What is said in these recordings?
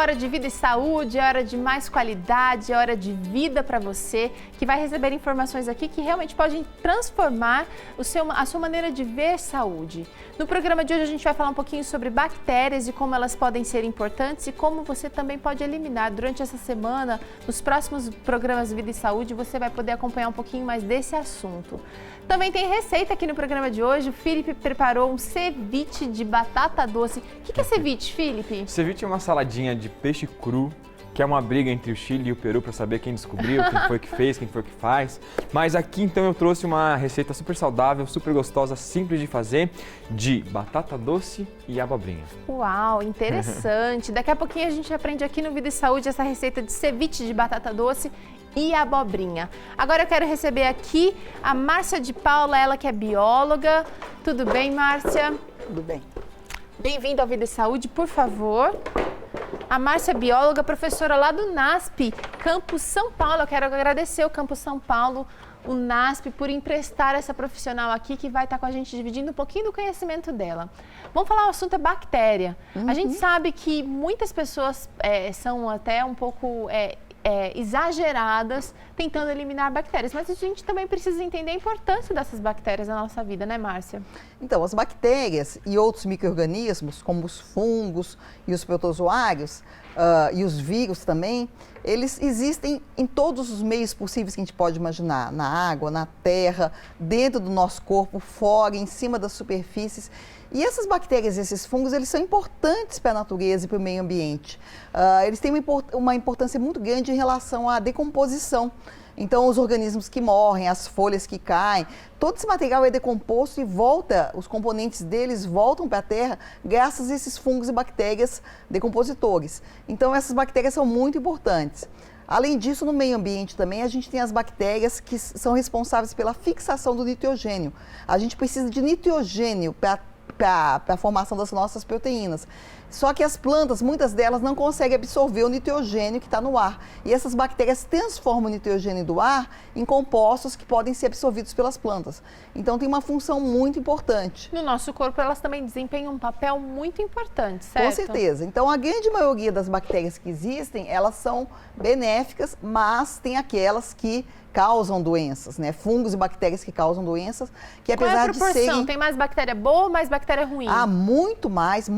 hora de vida e saúde, é hora de mais qualidade, é hora de vida para você, que vai receber informações aqui que realmente podem transformar a sua maneira de ver saúde. No programa de hoje a gente vai falar um pouquinho sobre bactérias e como elas podem ser importantes e como você também pode eliminar. Durante essa semana, nos próximos programas Vida e Saúde, você vai poder acompanhar um pouquinho mais desse assunto. Também tem receita aqui no programa de hoje. O Felipe preparou um ceviche de batata doce. O que é ceviche, Felipe? Ceviche é uma saladinha de peixe cru, que é uma briga entre o Chile e o Peru para saber quem descobriu, quem foi que fez, quem foi que faz. Mas aqui então eu trouxe uma receita super saudável, super gostosa, simples de fazer, de batata doce e abobrinha. Uau, interessante! Daqui a pouquinho a gente aprende aqui no Vida e Saúde essa receita de ceviche de batata doce e abobrinha. Agora eu quero receber aqui a Márcia de Paula, ela que é bióloga. Tudo bem, Márcia? Tudo bem. Bem-vinda ao Vida e Saúde, por favor. A Márcia é bióloga, professora lá do NASP, Campus São Paulo. Eu quero agradecer o Campus São Paulo, o NASP, por emprestar essa profissional aqui que vai estar com a gente dividindo um pouquinho do conhecimento dela. Vamos falar, o assunto é bactéria. A gente sabe que muitas pessoas são até um pouco exageradas tentando eliminar bactérias, mas a gente também precisa entender a importância dessas bactérias na nossa vida, né, Márcia? Então, as bactérias e outros micro-organismos, como os fungos e os protozoários, e os vírus também, eles existem em todos os meios possíveis que a gente pode imaginar, na água, na terra, dentro do nosso corpo, fora, em cima das superfícies. E essas bactérias e esses fungos, eles são importantes para a natureza e para o meio ambiente. Eles têm uma importância muito grande em relação à decomposição. Então, os organismos que morrem, as folhas que caem, todo esse material é decomposto e volta, os componentes deles voltam para a terra graças a esses fungos e bactérias decompositores. Então, essas bactérias são muito importantes. Além disso, no meio ambiente também, a gente tem as bactérias que são responsáveis pela fixação do nitrogênio. A gente precisa de nitrogênio para a formação das nossas proteínas. Só que as plantas, muitas delas não conseguem absorver o nitrogênio que está no ar. E essas bactérias transformam o nitrogênio do ar em compostos que podem ser absorvidos pelas plantas. Então tem uma função muito importante. No nosso corpo elas também desempenham um papel muito importante, certo? Com certeza. Então a grande maioria das bactérias que existem, elas são benéficas, mas tem aquelas que causam doenças, né? Fungos e bactérias que causam doenças, que apesar Qual é a proporção? de serem... Tem mais bactéria boa ou mais bactéria ruim? Há muito mais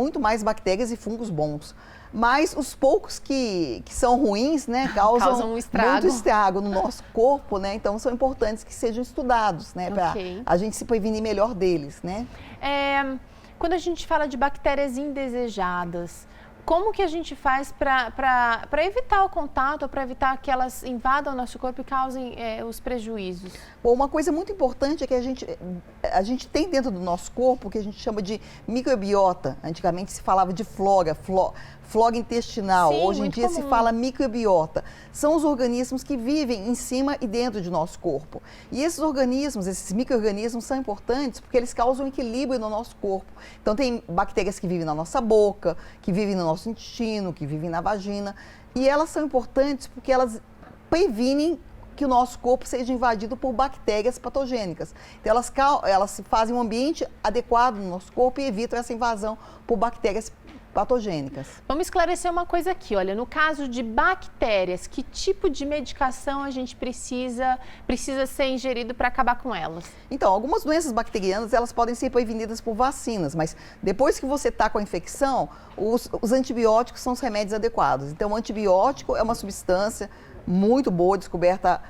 bactérias e fungos bons. Mas os poucos que são ruins, né, causam um estrago. muito estrago no nosso corpo, né? Então são importantes que sejam estudados, né, para a gente se prevenir melhor deles, né? Quando a gente fala de bactérias indesejadas, como que a gente faz para evitar o contato, para evitar que elas invadam o nosso corpo e causem os prejuízos? Bom, uma coisa muito importante é que a gente tem dentro do nosso corpo o que a gente chama de microbiota. Antigamente se falava de flora intestinal. Sim, hoje em dia se fala microbiota. São os organismos que vivem em cima e dentro de nosso corpo. E esses organismos, esses micro-organismos são importantes porque eles causam equilíbrio no nosso corpo. Então tem bactérias que vivem na nossa boca, que vivem no nosso intestino, que vivem na vagina. E elas são importantes porque elas previnem que o nosso corpo seja invadido por bactérias patogênicas. Então elas fazem um ambiente adequado no nosso corpo e evitam essa invasão por bactérias patogênicas. Vamos esclarecer uma coisa aqui, olha, no caso de bactérias, que tipo de medicação a gente precisa ser ingerido para acabar com elas? Então, algumas doenças bacterianas, elas podem ser prevenidas por vacinas, mas depois que você está com a infecção, os antibióticos são os remédios adequados. Então, o antibiótico é uma substância muito boa, descoberta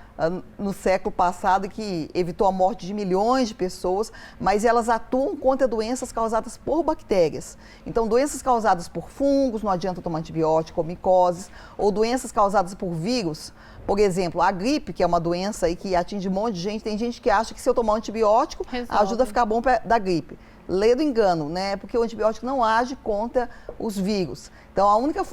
no século passado, que evitou a morte de milhões de pessoas, mas elas atuam contra doenças causadas por bactérias. Então, doenças causadas por fungos, não adianta tomar antibiótico ou micoses, ou doenças causadas por vírus. Por exemplo, a gripe, que é uma doença aí que atinge um monte de gente, tem gente que acha que se eu tomar um antibiótico, ajuda a ficar bom da gripe. Lê do engano, né? Porque o antibiótico não age contra os vírus. Então, a única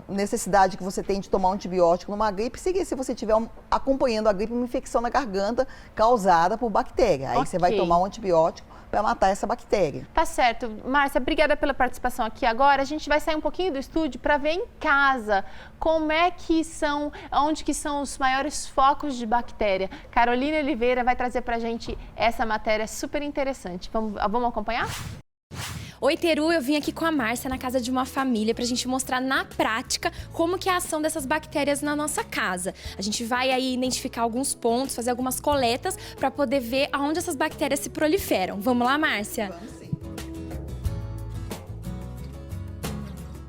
necessidade que você tem de tomar um antibiótico numa gripe seria se você estiver acompanhando a gripe, uma infecção na garganta causada por bactéria. Aí você vai tomar um antibiótico para matar essa bactéria. Tá certo. Márcia, obrigada pela participação aqui agora. A gente vai sair um pouquinho do estúdio para ver em casa como é que são, onde que são os maiores focos de bactéria. Carolina Oliveira vai trazer para a gente essa matéria super interessante. Vamos acompanhar? Oi, Teru, eu vim aqui com a Márcia na casa de uma família pra gente mostrar na prática como que é a ação dessas bactérias na nossa casa. A gente vai aí identificar alguns pontos, fazer algumas coletas pra poder ver aonde essas bactérias se proliferam. Vamos lá, Márcia? Vamos sim.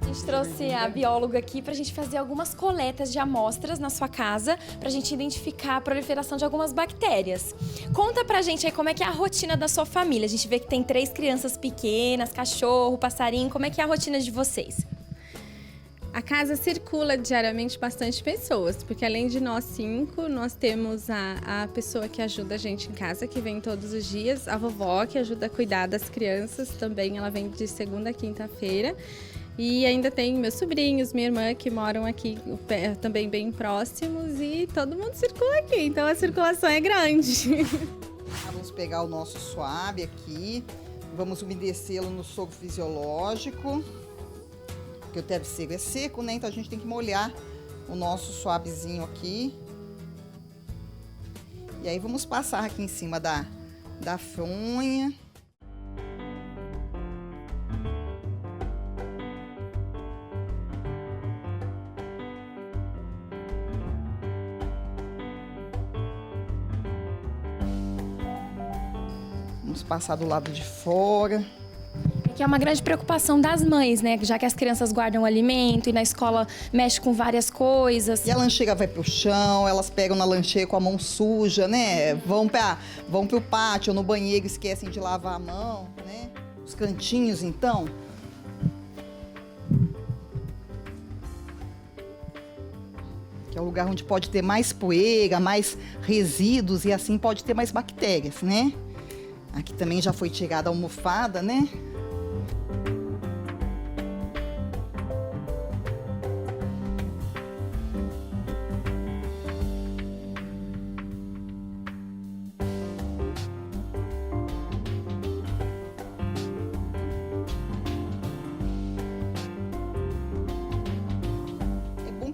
A gente trouxe a bióloga aqui pra gente fazer algumas coletas de amostras na sua casa pra gente identificar a proliferação de algumas bactérias. Conta pra gente aí como é que é a rotina da sua família. A gente vê que tem 3 crianças pequenas, cachorro, passarinho. Como é que é a rotina de vocês? A casa circula diariamente bastante pessoas, porque além de nós 5, nós temos a pessoa que ajuda a gente em casa, que vem todos os dias, a vovó, que ajuda a cuidar das crianças, também ela vem de segunda a quinta-feira. E ainda tem meus sobrinhos, minha irmã, que moram aqui também bem próximos, e todo mundo circula aqui, então a circulação é grande. Vamos pegar o nosso suave aqui, vamos umedecê-lo no soro fisiológico, porque o travesseiro é seco, né? Então a gente tem que molhar o nosso suavezinho aqui. E aí vamos passar aqui em cima da fronha. Vamos passar do lado de fora. Que é uma grande preocupação das mães, né? Já que as crianças guardam alimento e na escola mexe com várias coisas. E a lancheira vai pro chão, elas pegam na lancheira com a mão suja, né? Vão pro pátio ou no banheiro, esquecem de lavar a mão, né? Os cantinhos, então. Que é o lugar onde pode ter mais poeira, mais resíduos e assim pode ter mais bactérias, né? Aqui também já foi tirada a almofada, né?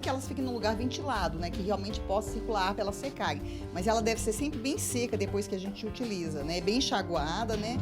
Que elas fiquem num lugar ventilado, né, que realmente possa circular para elas secarem. Mas ela deve ser sempre bem seca depois que a gente utiliza, né, bem enxaguada, né.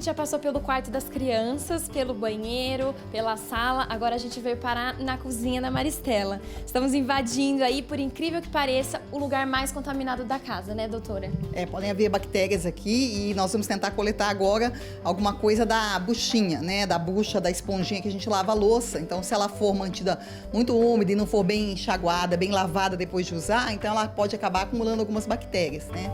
Já passou pelo quarto das crianças, pelo banheiro, pela sala, agora a gente veio parar na cozinha da Maristela. Estamos invadindo aí, por incrível que pareça, o lugar mais contaminado da casa, né, doutora? Podem haver bactérias aqui e nós vamos tentar coletar agora alguma coisa da buchinha, né, da bucha, da esponjinha que a gente lava a louça. Então, se ela for mantida muito úmida e não for bem enxaguada, bem lavada depois de usar, então ela pode acabar acumulando algumas bactérias, né.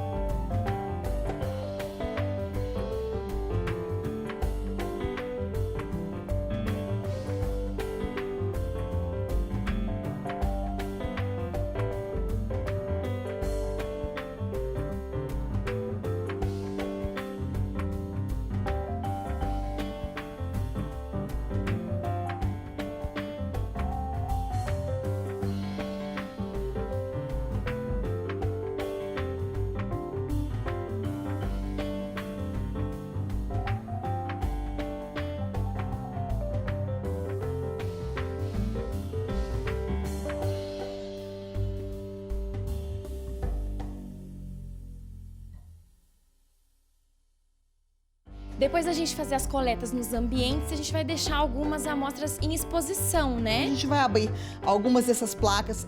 Depois da gente fazer as coletas nos ambientes, a gente vai deixar algumas amostras em exposição, A né? gente vai abrir algumas dessas placas,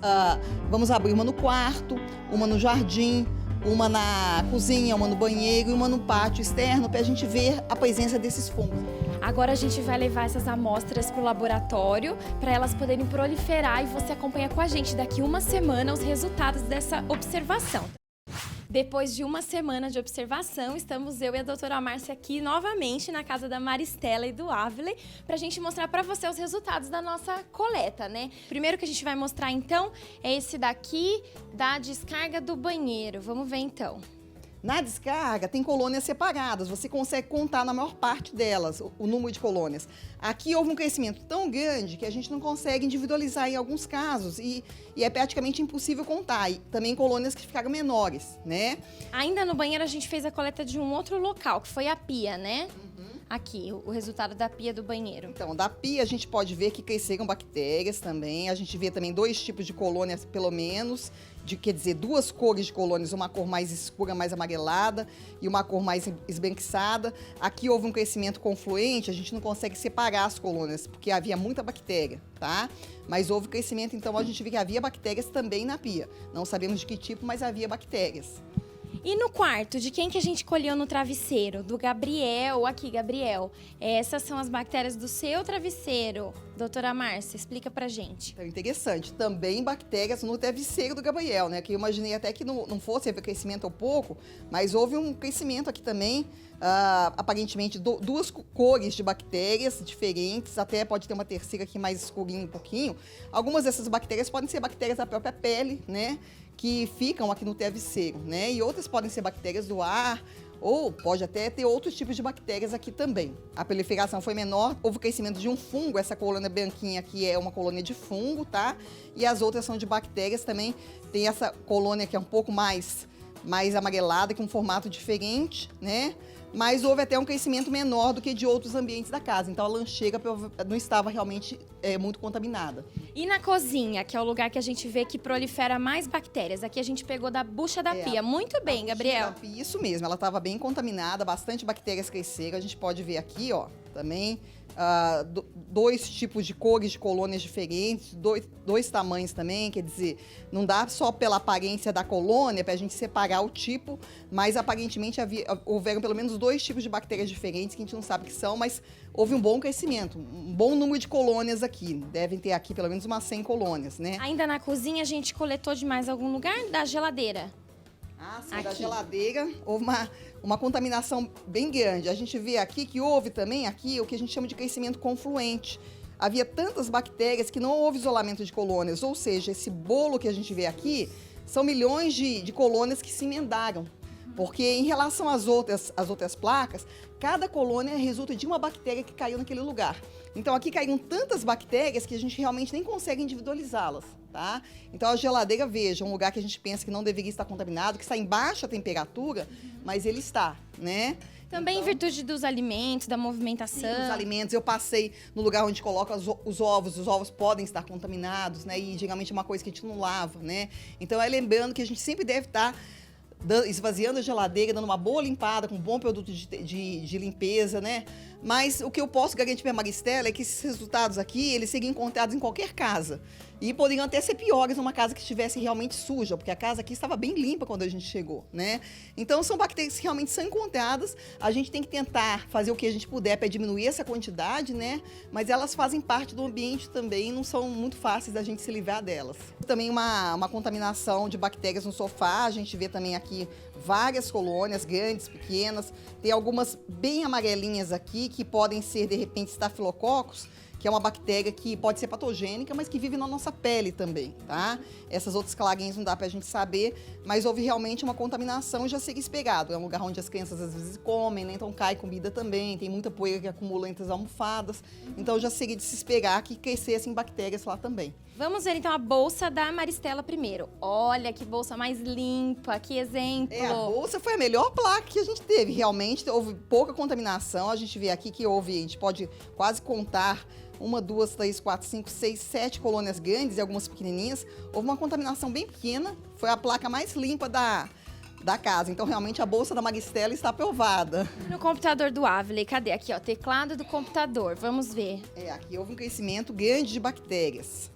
vamos abrir uma no quarto, uma no jardim, uma na cozinha, uma no banheiro e uma no pátio externo, para a gente ver a presença desses fungos. Agora a gente vai levar essas amostras para o laboratório para elas poderem proliferar e você acompanha com a gente daqui uma semana os resultados dessa observação. Depois de uma semana de observação, estamos eu e a doutora Márcia aqui novamente na casa da Maristela e do Ávila para a gente mostrar para você os resultados da nossa coleta, né? Primeiro que a gente vai mostrar então é esse daqui da descarga do banheiro. Vamos ver então. Na descarga, tem colônias separadas, você consegue contar na maior parte delas o número de colônias. Aqui houve um crescimento tão grande que a gente não consegue individualizar em alguns casos e é praticamente impossível contar. E também colônias que ficaram menores, né? Ainda no banheiro a gente fez a coleta de um outro local, que foi a pia, né? Aqui, o resultado da pia do banheiro. Então, da pia a gente pode ver que cresceram bactérias também. A gente vê também 2 tipos de colônias, pelo menos. Quer dizer, 2 cores de colônias, uma cor mais escura, mais amarelada, e uma cor mais esbranquiçada. Aqui houve um crescimento confluente, a gente não consegue separar as colônias, porque havia muita bactéria, tá? Mas houve crescimento, então a gente vê que havia bactérias também na pia. Não sabemos de que tipo, mas havia bactérias. E no quarto, de quem que a gente colheu no travesseiro? Do Gabriel. Aqui, Gabriel. Essas são as bactérias do seu travesseiro. Doutora Márcia, explica pra gente. Então, interessante. Também bactérias no travesseiro do Gabriel, né? Que eu imaginei até que não fosse haver crescimento ou pouco, mas houve um crescimento aqui também. Aparentemente, 2 cores de bactérias diferentes, até pode ter uma terceira aqui mais escurinha um pouquinho. Algumas dessas bactérias podem ser bactérias da própria pele, né? Que ficam aqui no travesseiro, né? E outras podem ser bactérias do ar, ou pode até ter outros tipos de bactérias aqui também. A proliferação foi menor, houve crescimento de um fungo, essa colônia branquinha aqui é uma colônia de fungo, tá? E as outras são de bactérias também. Tem essa colônia que é um pouco mais amarelada, com um formato diferente, né? Mas houve até um crescimento menor do que de outros ambientes da casa. Então a lancheira não estava realmente muito contaminada. E na cozinha, que é o lugar que a gente vê que prolifera mais bactérias. Aqui a gente pegou da bucha da pia. Muito bem, Gabriel. Isso mesmo, ela estava bem contaminada, bastante bactérias cresceram. A gente pode ver aqui, ó, também 2 tipos de cores de colônias diferentes, dois tamanhos também, quer dizer, não dá só pela aparência da colônia para a gente separar o tipo, mas aparentemente houveram pelo menos 2 tipos de bactérias diferentes que a gente não sabe o que são, mas houve um bom crescimento, um bom número de colônias aqui, devem ter aqui pelo menos umas 100 colônias, né? Ainda na cozinha a gente coletou de mais algum lugar? Da geladeira. Sim, aqui. Da geladeira houve uma contaminação bem grande. A gente vê aqui que houve também aqui o que a gente chama de crescimento confluente. Havia tantas bactérias que não houve isolamento de colônias, ou seja, esse bolo que a gente vê aqui são milhões de colônias que se emendaram. Porque em relação às outras placas, cada colônia resulta de uma bactéria que caiu naquele lugar. Então aqui caíram tantas bactérias que a gente realmente nem consegue individualizá-las, tá? Então a geladeira, veja, um lugar que a gente pensa que não deveria estar contaminado, que está em baixa temperatura, mas ele está, né? Também em virtude dos alimentos, da movimentação. Sim, os alimentos. Eu passei no lugar onde coloca os ovos podem estar contaminados, né? E geralmente é uma coisa que a gente não lava, né? Então lembrando que a gente sempre deve estar esvaziando a geladeira, dando uma boa limpada com um bom produto de limpeza, né? Mas o que eu posso garantir para a Maristela é que esses resultados aqui, eles seriam encontrados em qualquer casa. E poderiam até ser piores numa casa que estivesse realmente suja, porque a casa aqui estava bem limpa quando a gente chegou, né? Então, são bactérias que realmente são encontradas. A gente tem que tentar fazer o que a gente puder para diminuir essa quantidade, né? Mas elas fazem parte do ambiente também, não são muito fáceis da gente se livrar delas. Também uma contaminação de bactérias no sofá, a gente vê também aqui várias colônias, grandes, pequenas. Tem algumas bem amarelinhas aqui, que podem ser, de repente, estafilococcus, que é uma bactéria que pode ser patogênica, mas que vive na nossa pele também, tá? Essas outras clarinhas não dá pra gente saber, mas houve realmente uma contaminação e já seria esperado. É um lugar onde as crianças às vezes comem, né? Então cai comida também, tem muita poeira que acumula entre as almofadas, então já seria de se esperar que crescessem bactérias lá também. Vamos ver então a bolsa da Maristela primeiro. Olha que bolsa mais limpa, que exemplo. A bolsa foi a melhor placa que a gente teve. Realmente houve pouca contaminação. A gente vê aqui que houve, a gente pode quase contar 1, 2, 3, 4, 5, 6, 7 colônias grandes e algumas pequenininhas. Houve uma contaminação bem pequena. Foi a placa mais limpa da casa. Então, realmente, a bolsa da Maristela está aprovada. No computador do Avley, cadê? Aqui, ó, teclado do computador. Vamos ver. Aqui houve um crescimento grande de bactérias.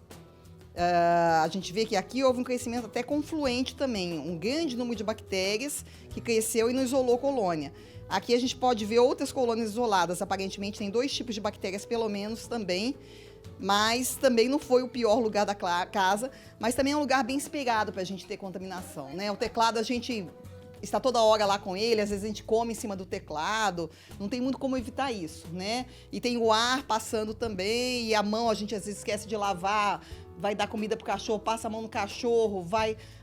A gente vê que aqui houve um crescimento até confluente também, um grande número de bactérias que cresceu e não isolou colônia. Aqui a gente pode ver outras colônias isoladas, aparentemente tem 2 tipos de bactérias pelo menos também, mas também não foi o pior lugar da casa, mas também é um lugar bem esperado para a gente ter contaminação, né? O teclado a gente está toda hora lá com ele, às vezes a gente come em cima do teclado, não tem muito como evitar isso, né? E tem o ar passando também, e a mão a gente às vezes esquece de lavar vai dar comida pro cachorro, passa a mão no cachorro,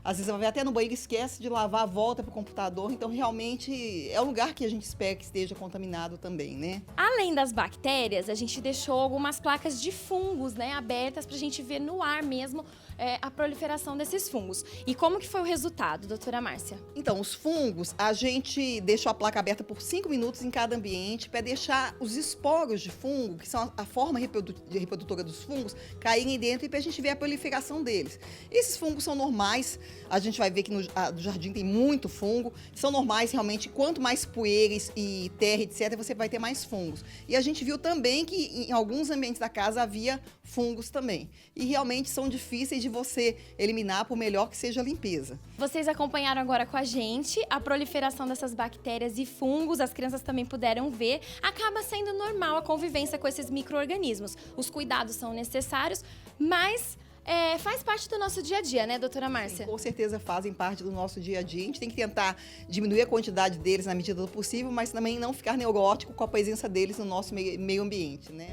às vezes vai até no banheiro, esquece de lavar, volta pro computador. Então, realmente, é um lugar que a gente espera que esteja contaminado também, né? Além das bactérias, a gente deixou algumas placas de fungos, né, abertas pra gente ver no ar mesmo a proliferação desses fungos. E como que foi o resultado, doutora Márcia? Então, os fungos, a gente deixou a placa aberta por 5 minutos em cada ambiente para deixar os esporos de fungo, que são a forma reprodutora dos fungos, caírem dentro e para a gente ver a proliferação deles. Esses fungos são normais, a gente vai ver que no jardim tem muito fungo, são normais realmente, quanto mais poeiras e terra, etc., você vai ter mais fungos. E a gente viu também que em alguns ambientes da casa havia fungos também. E realmente são difíceis de você eliminar, por melhor que seja a limpeza. Vocês acompanharam agora com a gente a proliferação dessas bactérias e fungos, as crianças também puderam ver. Acaba sendo normal a convivência com esses micro-organismos. Os cuidados são necessários, mas faz parte do nosso dia a dia, né, doutora Márcia? Sim, com certeza fazem parte do nosso dia a dia. A gente tem que tentar diminuir a quantidade deles na medida do possível, mas também não ficar neurótico com a presença deles no nosso meio ambiente, né?